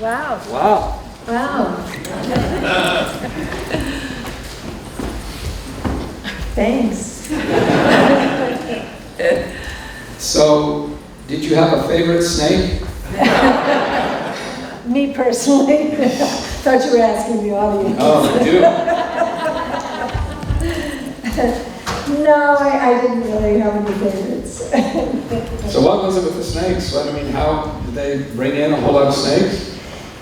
Wow. Wow. Wow. Thanks. So, did you have a favorite snake? Me personally. Thought you were asking the audience. Oh, you do? No, I didn't really have any favorites. So what was it with the snakes? I mean, how did they bring in a whole lot of snakes?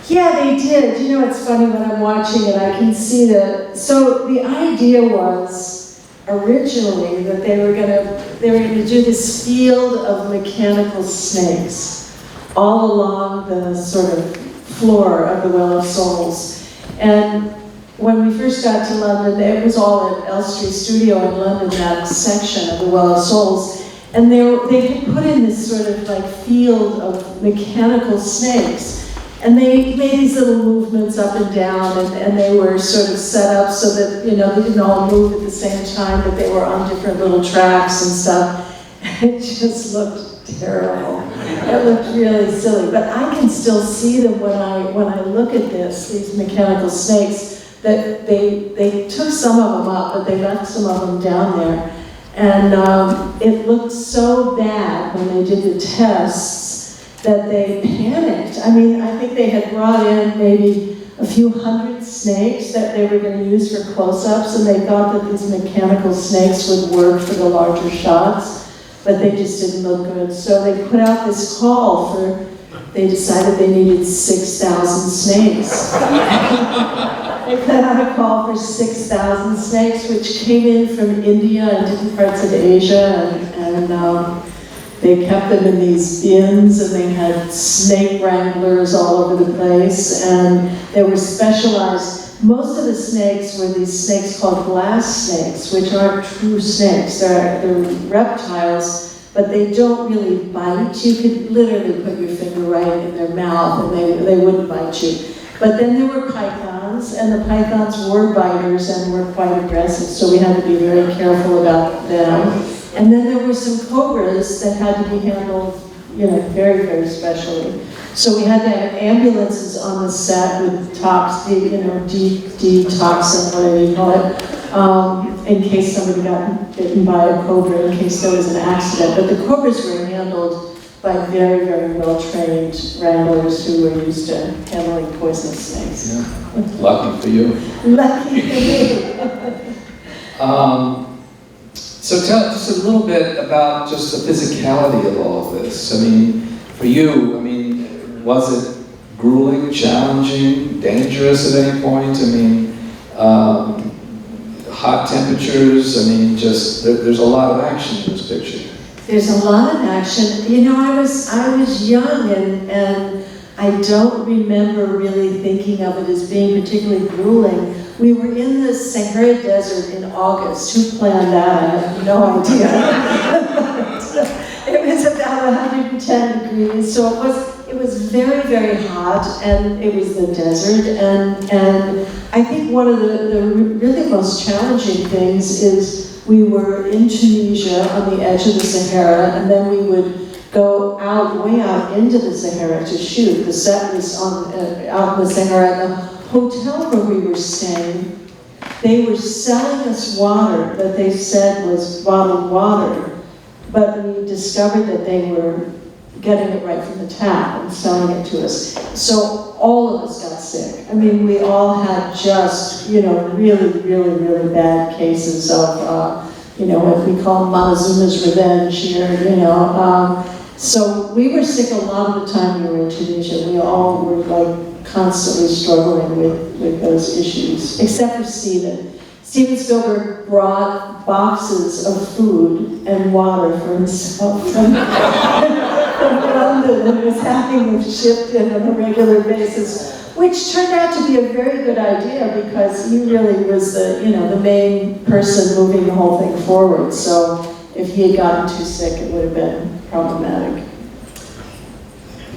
Yeah, they did. You know, it's funny when I'm watching it, I can see that. So the idea was originally that they were gonna do this field of mechanical snakes all along the sort of floor of the Well of Souls. And when we first got to London, it was all at Elstree Studio in London, that section of the Well of Souls. And they had put in this sort of like field of mechanical snakes. And they made these little movements up and down, and they were sort of set up so that, you know, they didn't all move at the same time, but they were on different little tracks and stuff. It just looked terrible. It looked really silly. But I can still see them when I look at these mechanical snakes, that they took some of them up, but they left some of them down there. And it looked so bad when they did the tests that they panicked. I mean, I think they had brought in maybe a few hundred snakes that they were going to use for close-ups, and they thought that these mechanical snakes would work for the larger shots, but they just didn't look good. So they put out this call for, they decided they needed 6,000 snakes. They put out a call for 6,000 snakes, which came in from India and different parts of Asia, and they kept them in these bins, and they had snake wranglers all over the place, and they were specialized. Most of the snakes were these snakes called glass snakes, which aren't true snakes. They're reptiles, but they don't really bite. You could literally put your finger right in their mouth, and they wouldn't bite you. But then there were pythons, and the pythons were biters and were quite aggressive, so we had to be very careful about them. And then there were some cobras that had to be handled, you know, very, very specially. So we had to have ambulances on the set with detoxin, whatever you call it, in case somebody got bitten by a cobra, in case there was an accident. But the cobras were handled by very, very well-trained wranglers who were used to handling poisonous snakes. Yeah. Lucky for you. Lucky for me. So tell just a little bit about just the physicality of all of this. I mean, for you, I mean, was it grueling, challenging, dangerous at any point? I mean, hot temperatures, I mean, just, there's a lot of action in this picture. There's a lot of action. You know, I was young, and I don't remember really thinking of it as being particularly grueling. We were in the Sahara Desert in August. Who planned that? I have no idea. It was about 110 degrees, so it was very, very hot, and it was the desert. And I think one of the really most challenging things is we were in Tunisia on the edge of the Sahara, and then we would go way out into the Sahara to shoot. The set was out in the Sahara. The hotel where we were staying, they were selling us water that they said was bottled water, but we discovered that they were getting it right from the tap and selling it to us. So all of us got sick. I mean, we all had just, you know, really, really, really bad cases of, you know, what we call Montezuma's revenge here, you know. So we were sick a lot of the time we were in Tunisia. We all were like constantly struggling with those issues, except for Steven. Steven Spielberg brought boxes of food and water for himself from London, and was having them shipped in on a regular basis, which turned out to be a very good idea because he really was the, you know, the main person moving the whole thing forward. So if he had gotten too sick, it would have been problematic.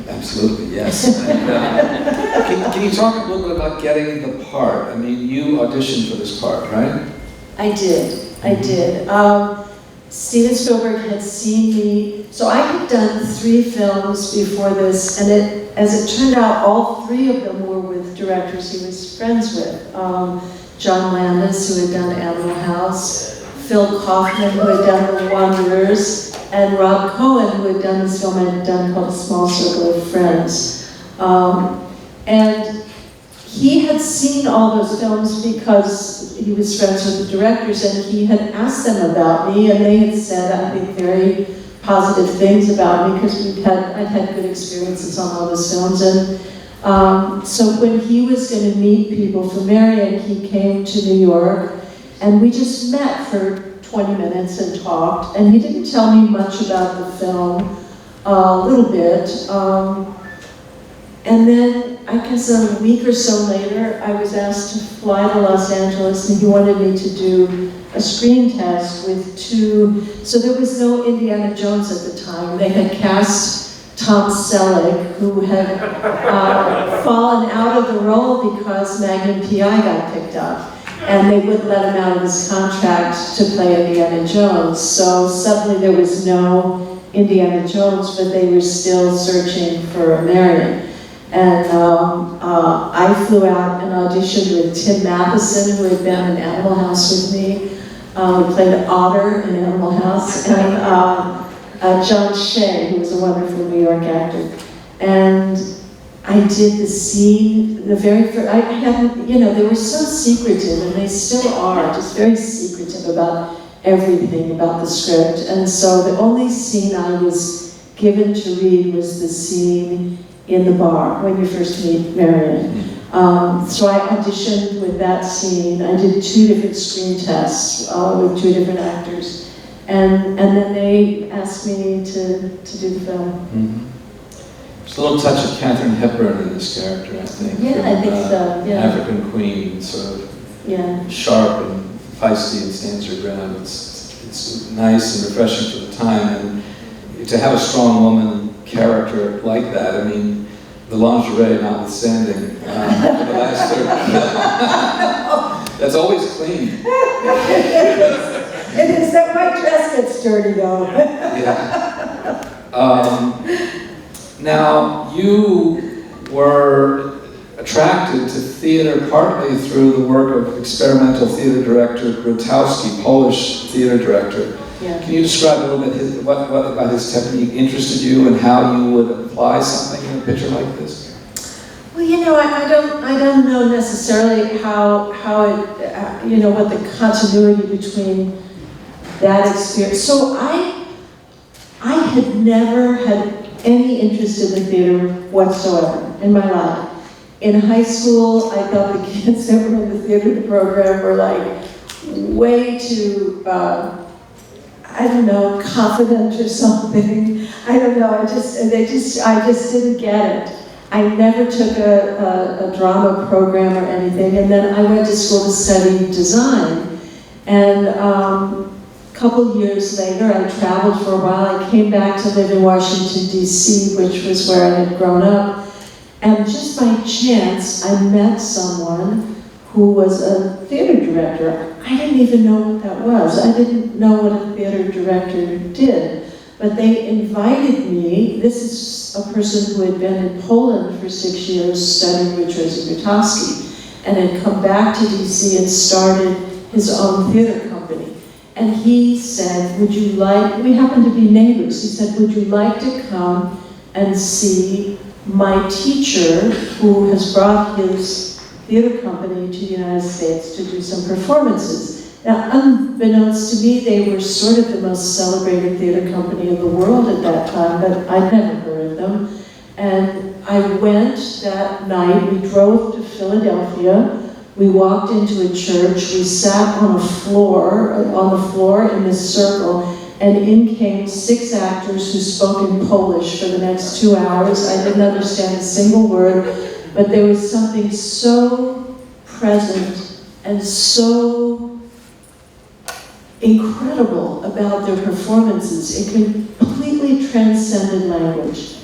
Absolutely, yes. And, can you talk a little bit about getting the part? I mean, you auditioned for this part, right? I did. Steven Spielberg had seen me, so I had done 3 films before this, and as it turned out, all 3 of them were with directors he was friends with. John Landis, who had done Animal House, Phil Kaufman, who had done The Wanderers, and Rob Cohen, who had done this film I had done called A Small Circle of Friends. And he had seen all those films because he was friends with the directors, and he had asked them about me, and they had said, I think, very positive things about me because I'd had good experiences on all those films. And so when he was going to meet people for Marion, he came to New York, and we just met for 20 minutes and talked, and he didn't tell me much about the film, a little bit. And then, I guess a week or so later, I was asked to fly to Los Angeles, and he wanted me to do a screen test with 2, so there was no Indiana Jones at the time. They had cast Tom Selleck, who had fallen out of the role because Magnum P.I. got picked up, and they wouldn't let him out of his contract to play Indiana Jones. So suddenly there was no Indiana Jones, but they were still searching for a Marion. And I flew out and auditioned with Tim Matheson, who had been in Animal House with me. We played Otter in Animal House, and John Shea, who was a wonderful New York actor. And I did the scene, the very first, I hadn't, they were so secretive, and they still are, just very secretive about everything about the script. And so the only scene I was given to read was the scene in the bar when you first meet Marion. So I auditioned with that scene. I did 2 different screen tests with 2 different actors. And then they asked me to do the film. Mm-hmm. There's a little touch of Katharine Hepburn in this character, I think. Yeah, I think so, yeah. African queen, sort of sharp and feisty and stands her ground. It's nice and refreshing for the time. And to have a strong woman character like that, I mean, the lingerie notwithstanding, for the last 30 that's always clean. It is that my dress gets dirty though. Yeah. Now, you were attracted to theater partly through the work of experimental theater director Grotowski, Polish theater director. Yeah. Can you describe a little bit what about his technique interested you and how you would apply something in a picture like this? Well, I don't know necessarily how it, what the continuity between that experience. So I had never had any interest in the theater whatsoever in my life. In high school, I thought the kids that were in the theater program were like way too, confident or something. I don't know, I just didn't get it. I never took a drama program or anything, and then I went to school to study design. And a couple years later, I traveled for a while. I came back to live in Washington, D.C., which was where I had grown up. And just by chance, I met someone who was a theater director. I didn't even know what that was. I didn't know what a theater director did. But they invited me. This is a person who had been in Poland for 6 years studying with Grotowski, and had come back to DC and started his own theater company. And he said, we happened to be neighbors. He said, would you like to come and see my teacher who has brought his theater company to the United States to do some performances? Now, unbeknownst to me, they were sort of the most celebrated theater company in the world at that time, but I'd never heard of them. And I went that night. We drove to Philadelphia. We walked into a church. We sat on the floor in this circle, and in came 6 actors who spoke in Polish for the next 2 hours. I didn't understand a single word, but there was something so present and so incredible about their performances. It completely transcended language.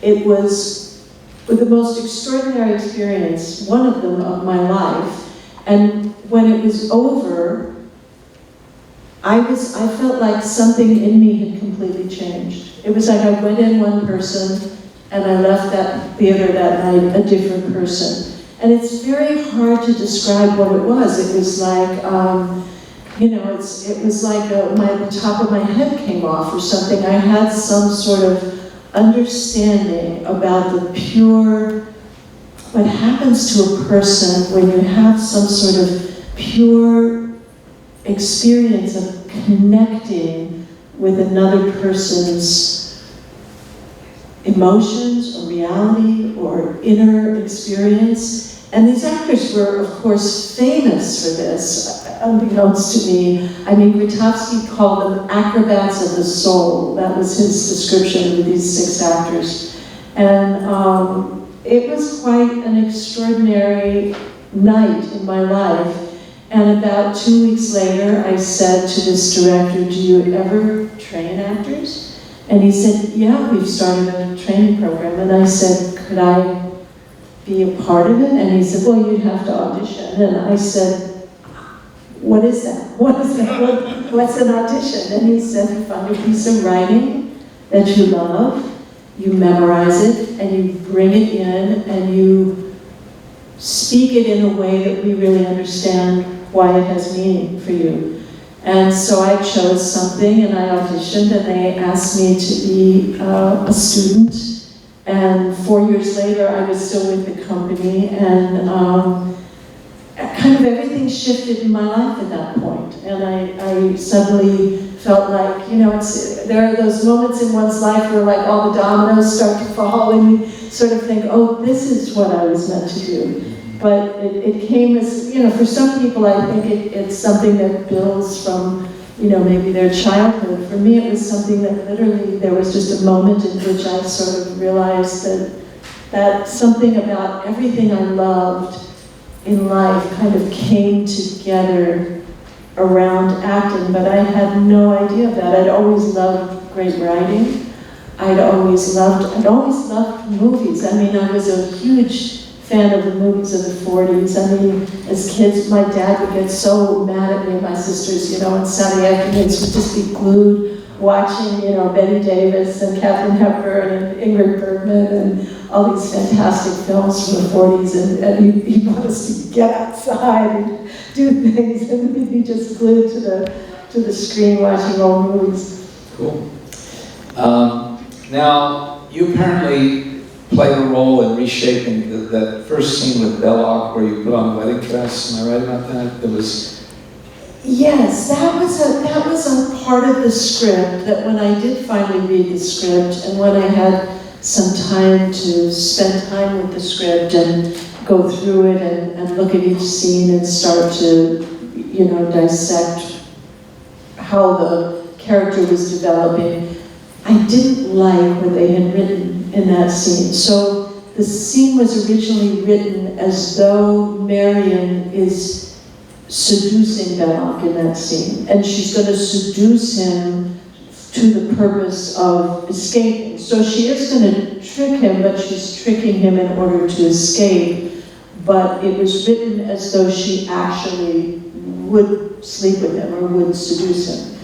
It was the most extraordinary experience, one of them of my life. And when it was over, I felt like something in me had completely changed. It was like I went in one person and I left that theater that night a different person. And it's very hard to describe what it was. It was like, it was like the top of my head came off or something. I had some sort of understanding about the pure, what happens to a person when you have some sort of pure experience of connecting with another person's emotions or reality or inner experience. And these actors were, of course, famous for this, unbeknownst to me. I mean, Grotowski called them acrobats of the soul. That was his description of these 6 actors. And it was quite an extraordinary night in my life. And about 2 weeks later, I said to this director, do you ever train actors? And he said, yeah, we've started a training program. And I said, could I be a part of it? And he said, well, you'd have to audition. And I said, what is that? What is that? What's an audition? And he said, you find a piece of writing that you love, you memorize it, and you bring it in, and you speak it in a way that we really understand why it has meaning for you. And so I chose something, and I auditioned, and they asked me to be a student. And 4 years later, I was still with the company, and kind of everything shifted in my life at that point. And I suddenly felt like, there are those moments in one's life where like all the dominoes start to fall, and you sort of think, oh, this is what I was meant to do. But it came as, for some people, I think it's something that builds from, maybe their childhood. For me, it was something that literally, there was just a moment in which I sort of realized that something about everything I loved in life kind of came together around acting, but I had no idea of that. I'd always loved great writing. I'd always loved movies. I mean, I was a huge fan of the movies of the 40s. I mean, as kids, my dad would get so mad at me and my sisters, on Saturday afternoons, we'd just be glued watching, Betty Davis and Katharine Hepburn and Ingrid Bergman and all these fantastic films from the 40s, and he'd want us to get outside and do things, and we'd be just glued to the screen watching old movies. Cool. Now, you apparently played a role in reshaping that first scene with Belloc where you put on a wedding dress. Am I right about that? Yes, that was a part of the script that when I did finally read the script and when I had some time to spend time with the script and go through it and look at each scene and start to, dissect how the character was developing, I didn't like what they had written in that scene. So the scene was originally written as though Marion is seducing Belloc in that scene, and she's going to seduce him to the purpose of escaping. So she is going to trick him, but she's tricking him in order to escape. But it was written as though she actually would sleep with him or would seduce him.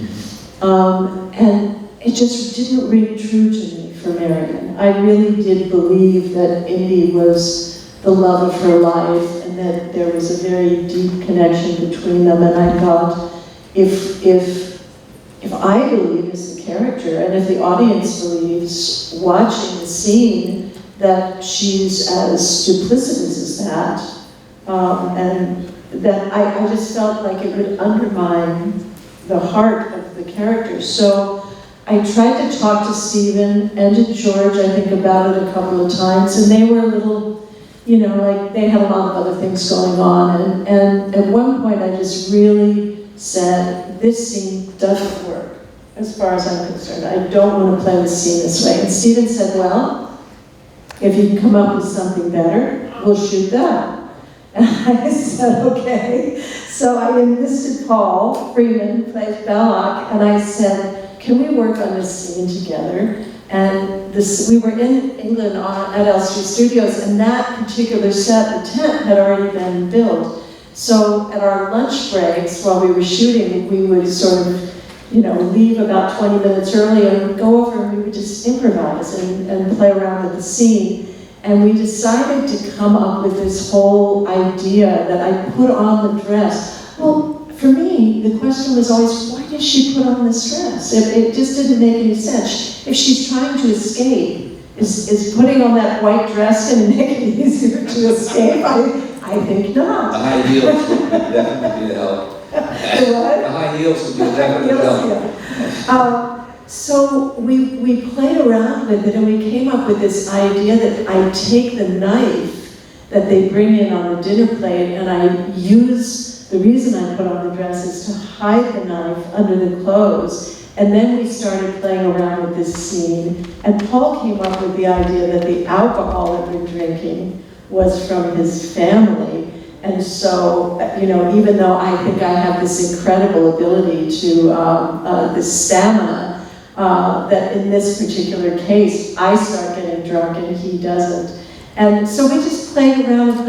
And it just didn't ring true to me for Marion. I really did believe that Indy was the love of her life and that there was a very deep connection between them. And I thought, if I believe as the character and if the audience believes watching the scene that she's as duplicitous as that, and that I just felt like it would undermine the heart of the character. So I tried to talk to Steven and to George, I think, about it a couple of times, and they were a little, like they had a lot of other things going on. And at one point I just really said, this scene doesn't work, as far as I'm concerned. I don't want to play this scene this way. And Steven said, well, if you can come up with something better, we'll shoot that. And I said, okay. So I enlisted Paul Freeman, who plays Belloc, and I said, can we work on this scene together? And we were in England at Elstree Studios, and that particular set, the tent, had already been built. So at our lunch breaks, while we were shooting, we would sort of, leave about 20 minutes early and go over and we would just improvise and play around with the scene. And we decided to come up with this whole idea that I put on the dress. Well, for me, the question was always, why does she put on this dress? It just didn't make any sense. If she's trying to escape, is putting on that white dress going to make it easier to escape? I think not. The high heels would definitely be the help. What? The high heels would be definitely the help. Yeah. So we played around with it and we came up with this idea that I take the knife that they bring in on the dinner plate and I use, the reason I put on the dress is to hide the knife under the clothes. And then we started playing around with this scene and Paul came up with the idea that the alcohol that we're drinking was from his family. And so, even though I think I have this incredible ability to, this stamina, that in this particular case, I start getting drunk and he doesn't. And so we just played around,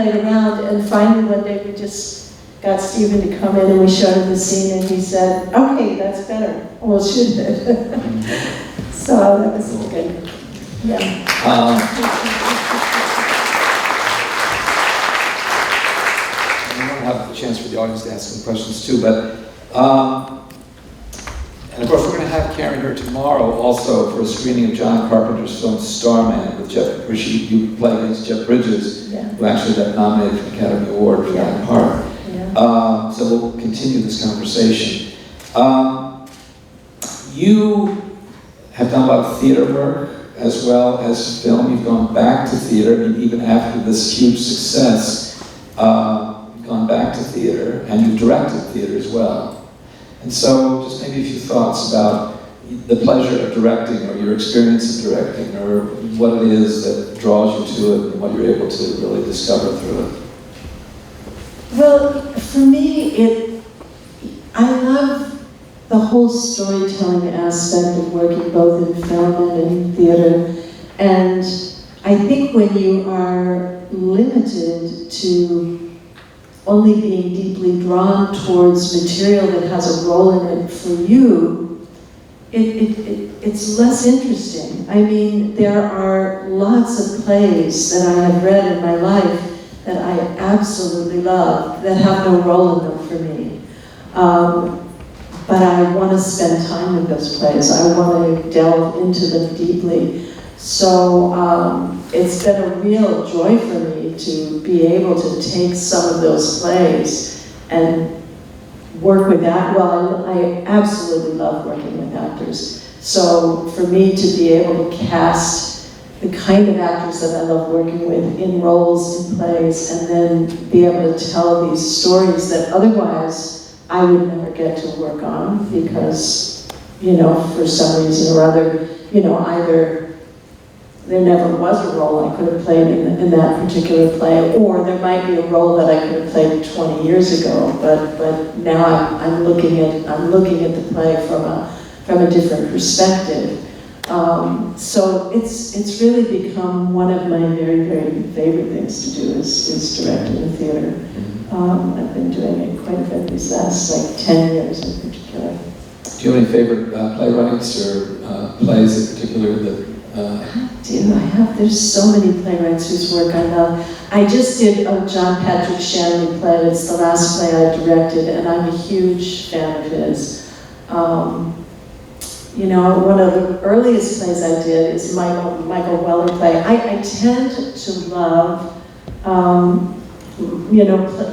and finally one day we just got Steven to come in and we showed him the scene and he said, okay, that's better, we'll shoot it. So that was good. Yeah. Have the chance for the audience to ask some questions too, but and of course we're going to have Karen here tomorrow also for a screening of John Carpenter's film Starman with Jeff, where you play against Jeff Bridges, who actually got nominated for the Academy Award for that part. Yeah. So we'll continue this conversation. You have done a lot of theater work as well as film. You've gone back to theater, even after this huge success. Gone back to theater, and you've directed theater as well. And so, just maybe a few thoughts about the pleasure of directing, or your experience of directing, or what it is that draws you to it, and what you're able to really discover through it. Well, for me, I love the whole storytelling aspect of working both in film and in theater. And I think when you are limited to only being deeply drawn towards material that has a role in it for you, it's less interesting. I mean, there are lots of plays that I have read in my life that I absolutely love that have no role in them for me. But I want to spend time with those plays. I want to delve into them deeply. So it's been a real joy for me to be able to take some of those plays and work with that. Well, I absolutely love working with actors. So for me to be able to cast the kind of actors that I love working with in roles in plays and then be able to tell these stories that otherwise I would never get to work on because, for some reason or other, either there never was a role I could have played in that particular play, or there might be a role that I could have played 20 years ago. But now I'm looking at the play from a different perspective. So it's really become one of my very, very favorite things to do is directing the theater. I've been doing it quite a bit these last 10 years in particular. Do you have any favorite playwrights or plays in particular that? There's so many playwrights whose work I love. I just did a John Patrick Shanley play. It's the last play I directed, and I'm a huge fan of his. One of the earliest plays I did is Michael Weller play. I tend to love,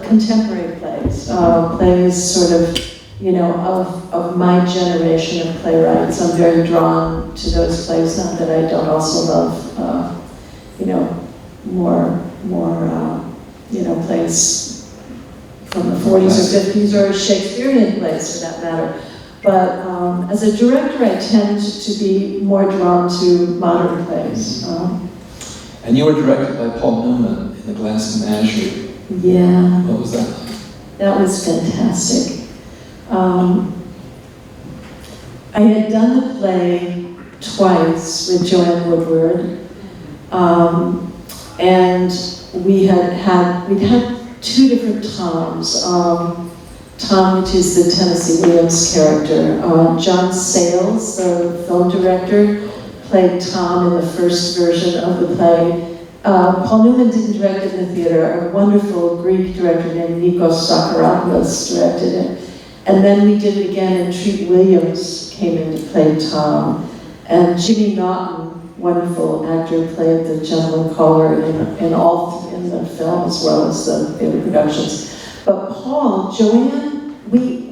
contemporary plays, plays sort of, of my generation of playwrights. I'm very drawn to those plays, not that I don't also love, more, plays from the 40s or 50s or Shakespearean plays for that matter. But as a director, I tend to be more drawn to modern plays. And you were directed by Paul Newman in The Glass Menagerie. Yeah. What was that like? That was fantastic. I had done the play twice with Joanne Woodward, and we'd had two different Toms. Tom, which is the Tennessee Williams character. John Sayles, the film director, played Tom in the first version of the play. Paul Newman didn't direct it in the theater. A wonderful Greek director named Nikos Sakarakis directed it. And then we did it again, and Treat Williams came in to play Tom. And Jimmy Naughton, wonderful actor, played the gentleman caller in the film as well as the theater productions. But Paul, Joanne,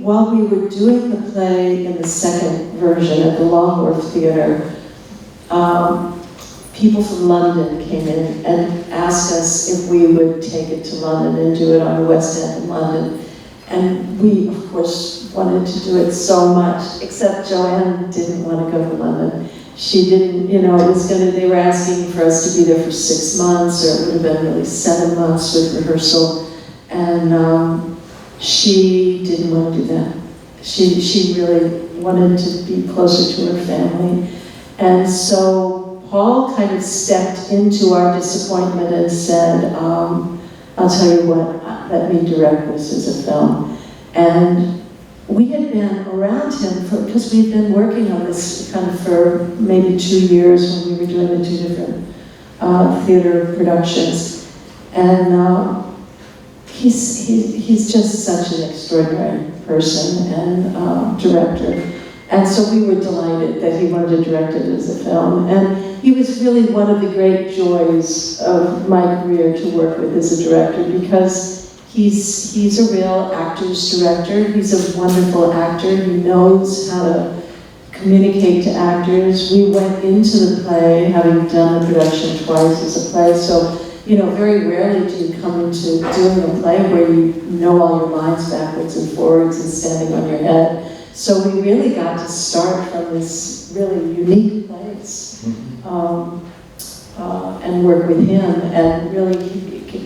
while we were doing the play in the second version at the Longworth Theater, people from London came in and asked us if we would take it to London and do it on the West End in London. And we, of course, wanted to do it so much, except Joanne didn't want to go to London. She didn't, they were asking for us to be there for 6 months, or it would have been really 7 months with rehearsal. And she didn't want to do that. She really wanted to be closer to her family. And so Paul kind of stepped into our disappointment and said, I'll tell you what, let me direct this as a film. And we had been around him because we'd been working on this kind of for maybe 2 years when we were doing the 2 different theater productions. And he's just such an extraordinary person and director. And so we were delighted that he wanted to direct it as a film. And he was really one of the great joys of my career to work with as a director, because he's a real actor's director. He's a wonderful actor. He knows how to communicate to actors. We went into the play, having done the production twice as a play, so very rarely do you come into doing a play where you know all your lines backwards and forwards and standing on your head. So we really got to start from this really unique place and work with him, and really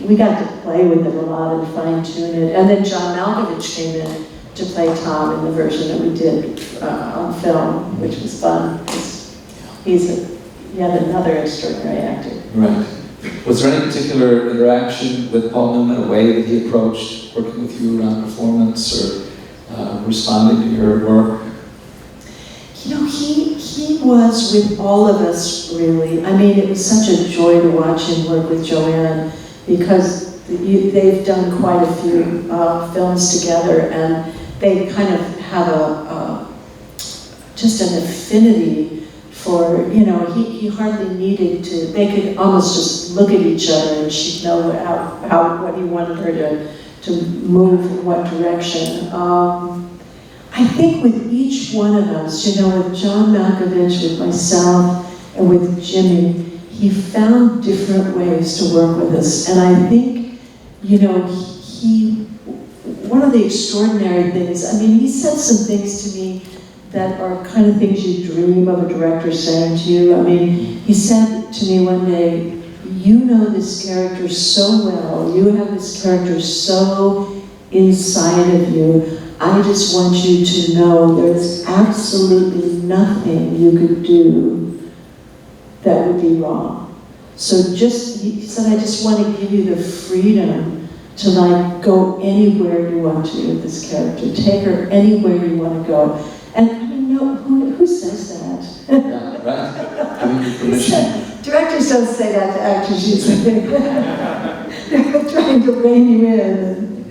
we got to play with it a lot and fine tune it. And then John Malkovich came in to play Tom in the version that we did on film, which was fun. He's yet another extraordinary actor. Right. Was there any particular interaction with Paul Newman, a way that he approached working with you around performance or responding to your work? He was with all of us, really. I mean, it was such a joy to watch him work with Joanne, because they've done quite a few films together, and they kind of have just an affinity for, he hardly needed to, they could almost just look at each other and she'd know what he wanted her to move in what direction. I think with each one of us, with John Malkovich, with myself, and with Jimmy, he found different ways to work with us. And I think, one of the extraordinary things, he said some things to me that are kind of things you dream of a director saying to you. He said to me one day, you know this character so well, you have this character so inside of you, I just want you to know there's absolutely nothing you could do that would be wrong. So he said, I just want to give you the freedom to go anywhere you want to with this character, take her anywhere you want to go. And who says that? Yeah, right. Giving you permission. Directors don't say that to actors usually. They're trying to rein you in and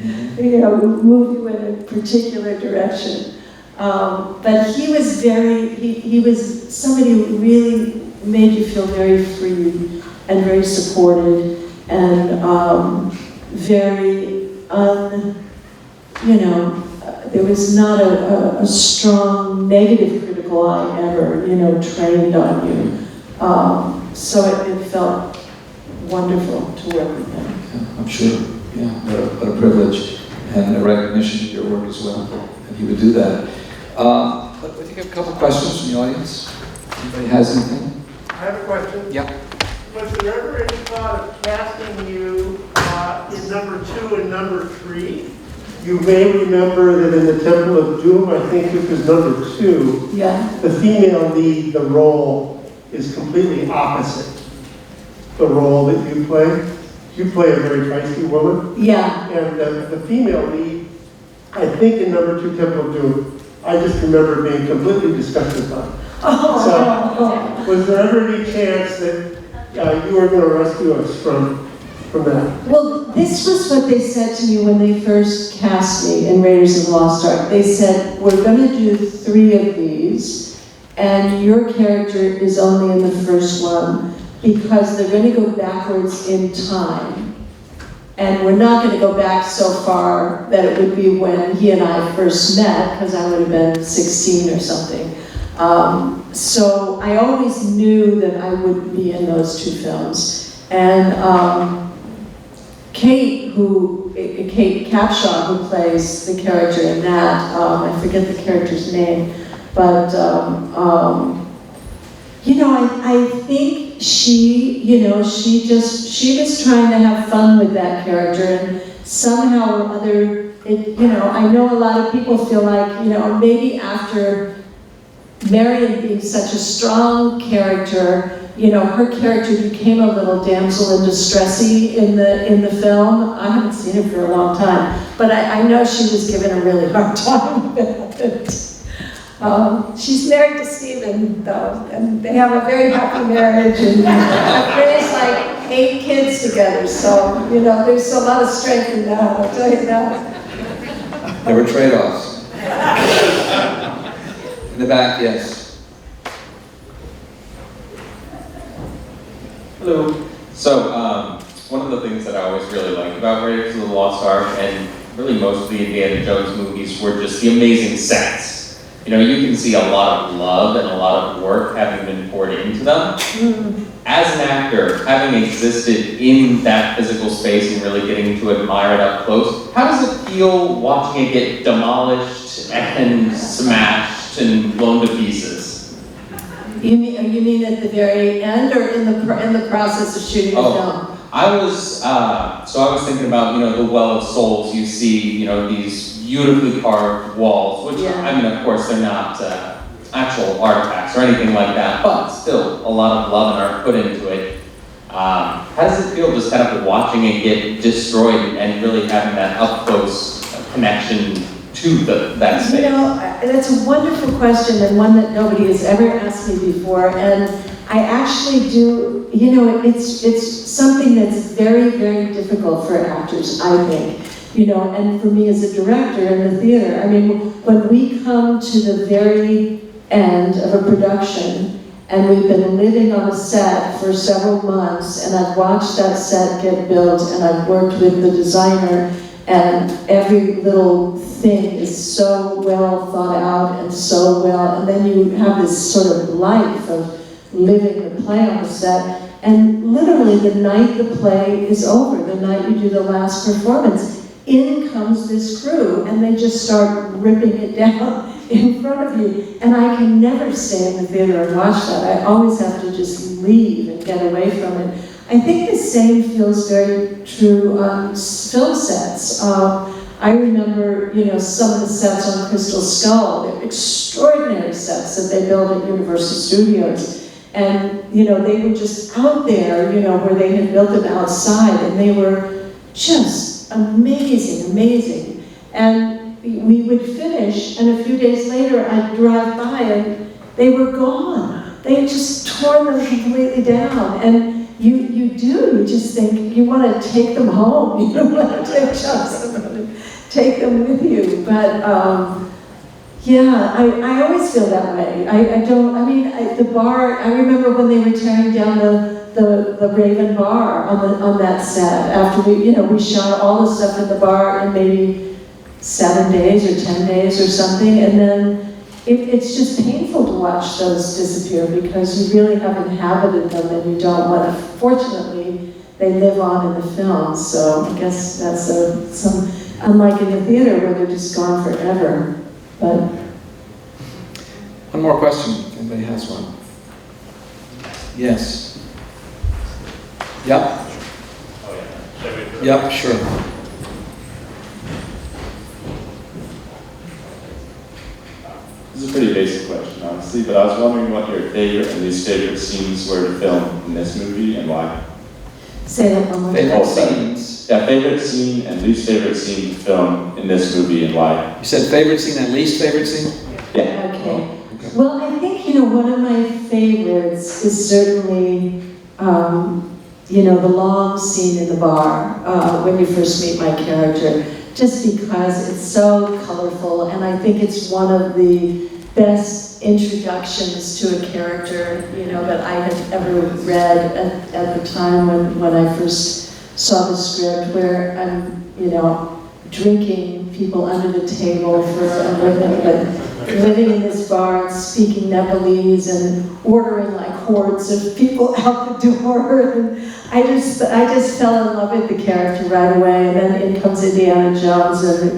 move you in a particular direction. But he was he was somebody who really made you feel very free and very supported and very there was not a strong negative critical eye ever, trained on you. So it felt wonderful to work with him. Yeah, I'm sure. Yeah, what a privilege and a recognition of your work as well. And he would do that. But I think I have a couple questions from the audience. Anybody has anything? I have a question. Yeah. Was there ever any thought of casting you in number 2 and number 3? You may remember that in the Temple of Doom, I think it was number 2, the female lead, the role is completely opposite the role that you play. you play a very feisty woman. Yeah. And the female lead, I think in number 2, Temple of Doom, I just remember being completely disgusted by it. So, was there ever any chance that you were going to rescue us from that? Well, this was what they said to me when they first cast me in Raiders of the Lost Ark. They said, we're going to do 3 of these, and your character is only in the first one, because they're going to go backwards in time. And we're not going to go back so far that it would be when he and I first met, because I would have been 16 or something. So I always knew that I would be in those 2 films. And Kate Capshaw, who plays the character in that, I forget the character's name, but you know, I think she, you know, she was trying to have fun with that character, and somehow or other, you know, I know a lot of people feel like, you know, maybe after Marion being such a strong character, you know, her character became a little damsel in distressy in the film. I haven't seen it for a long time, but I know she was given a really hard time about it. She's married to Steven, though, and they have a very happy marriage, and have raised like 8 kids together, so, you know, there's a lot of strength in that, I'll tell you that. There were trade-offs. In the back, yes. Hello. So, one of the things that I always really liked about Raiders of the Lost Ark, and really most of the Indiana Jones movies, were just the amazing sets. You know, you can see a lot of love and a lot of work having been poured into them. As an actor, having existed in that physical space and really getting to admire it up close, how does it feel watching it get demolished and smashed and blown to pieces? You mean at the very end, or in the process of shooting the film? I was thinking about, you know, the Well of Souls. You see, you know, these beautifully carved walls, which, I mean, of course, they're not actual artifacts or anything like that, but still a lot of love and art put into it. How does it feel just kind of watching it get destroyed and really having that up-close connection to that space? You know, that's a wonderful question, and one that nobody has ever asked me before, and I actually do, you know, it's something that's very, very difficult for actors, I think. You know, and for me as a director in the theater, I mean, when we come to the very end of a production, and we've been living on a set for several months, and I've watched that set get built, and I've worked with the designer, and every little thing is so well thought out and so well, and then you have this sort of life of living the play on the set, and literally the night the play is over, the night you do the last performance, in comes this crew, and they just start ripping it down in front of you. And I can never stay in the theater and watch that. I always have to just leave and get away from it. I think the same feels very true on film sets. I remember, you know, some of the sets on Crystal Skull. They're extraordinary sets that they built at Universal Studios. And, you know, they were just out there, you know, where they had built them outside, and they were just amazing, amazing. And we would finish, and a few days later I'd drive by and they were gone. They had just torn them completely down. And you just think you want to take them home. You don't want to take them with you. But yeah, I always feel that way. The bar, I remember when they were tearing down the Raven bar on that set, after we shot all the stuff in the bar in maybe 7 days or 10 days or something, and then it's just painful to watch those disappear because you really have inhabited them and you don't want to. Fortunately, they live on in the film, so I guess that's unlike in the theater where they're just gone forever. But one more question, if anybody has one. Yes. Yep. Yep, sure. This is a pretty basic question, honestly, but I was wondering what your favorite and least favorite scenes were to film in this movie and why. Say that one more time. Favorite scenes. Yeah, favorite scene and least favorite scene to film in this movie and why? You said favorite scene and least favorite scene? Yeah. Okay. Well, I think, one of my favorites is certainly, the long scene in the bar when you first meet my character, just because it's so colorful, and I think it's one of the best introductions to a character, that I had ever read at the time when I first saw the script, where I'm, drinking people under the table for a living, but living in this bar and speaking Nepalese and ordering like hordes of people out the door. And I just fell in love with the character right away. And then in comes Indiana Jones, and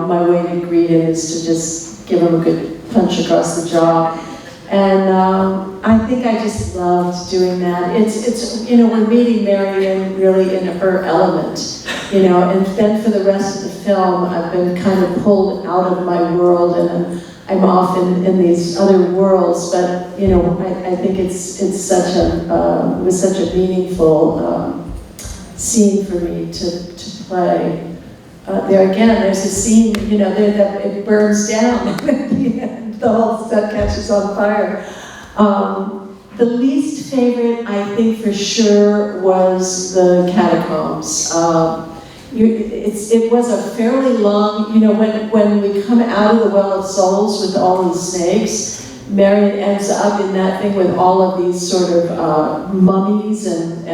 my way to greet him is to just give him a good punch across the jaw. And I think I just loved doing that. It's we're meeting Marion really in her element, and then for the rest of the film, I've been kind of pulled out of my world, and I'm off in these other worlds. But I think it was such a meaningful scene for me to play. There again, there's a scene, that it burns down at the end. The whole set catches on fire. The least favorite, I think for sure, was the catacombs. It was a fairly long, when we come out of the Well of Souls with all the snakes, Marion ends up in that thing with all of these sort of mummies and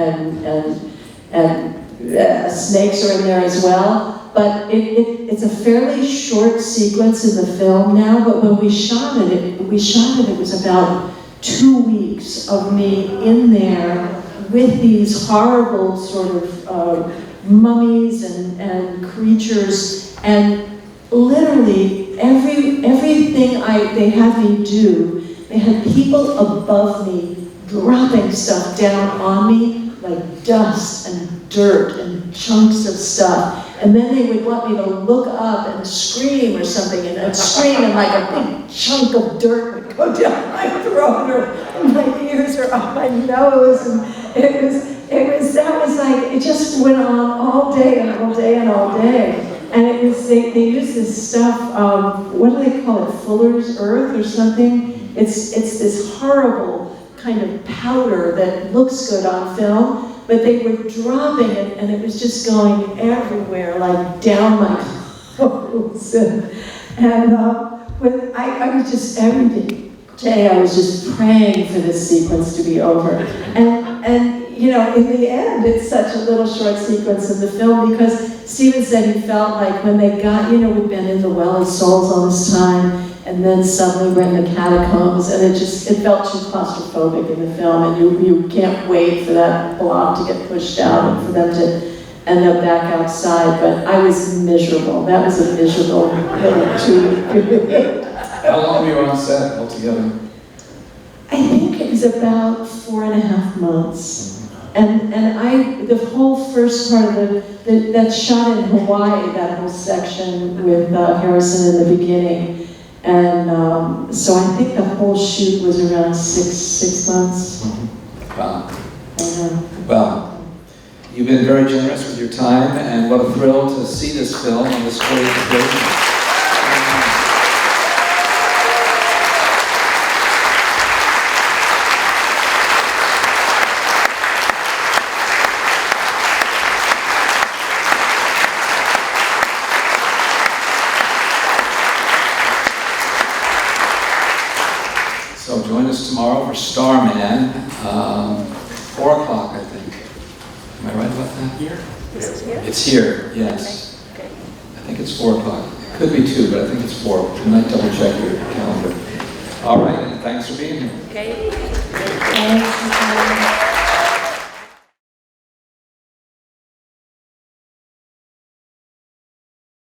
snakes are in there as well. But it's a fairly short sequence in the film now, but when we shot it, it was about 2 weeks of me in there with these horrible sort of mummies and creatures, and literally everything they had me do, they had people above me dropping stuff down on me, like dust and dirt and chunks of stuff. And then they would want me to look up and scream or something, and I'd scream, and like a big chunk of dirt would go down my throat or in my ears or up my nose. And that was like, it just went on all day and all day and all day. And they used this stuff, what do they call it, Fuller's Earth or something? It's this horrible kind of powder that looks good on film, but they were dropping it, and it was just going everywhere, like down my clothes. And I was just, every day I was just praying for this sequence to be over. And in the end, it's such a little short sequence in the film, because Steven said he felt like when they got, we'd been in the Well of Souls all this time, and then suddenly we're in the catacombs, and it felt too claustrophobic in the film, and you can't wait for that blob to get pushed out and for them to end up back outside. But I was miserable. That was a miserable little 2 week. How long were you on set altogether? I think it was about 4.5 months. And the whole first part of that shot in Hawaii, that whole section with Harrison in the beginning. And so I think the whole shoot was around six months. Wow. Well, you've been very generous with your time, and what a thrill to see this film on this great occasion. So join us tomorrow for Starman, 4 o'clock, I think. Am I right about that? Here? This is here? It's here, yes. Okay. I think it's 4 o'clock. It could be 2, but I think it's 4. You might double check your calendar. All right, and thanks for being here. Okay. Thanks.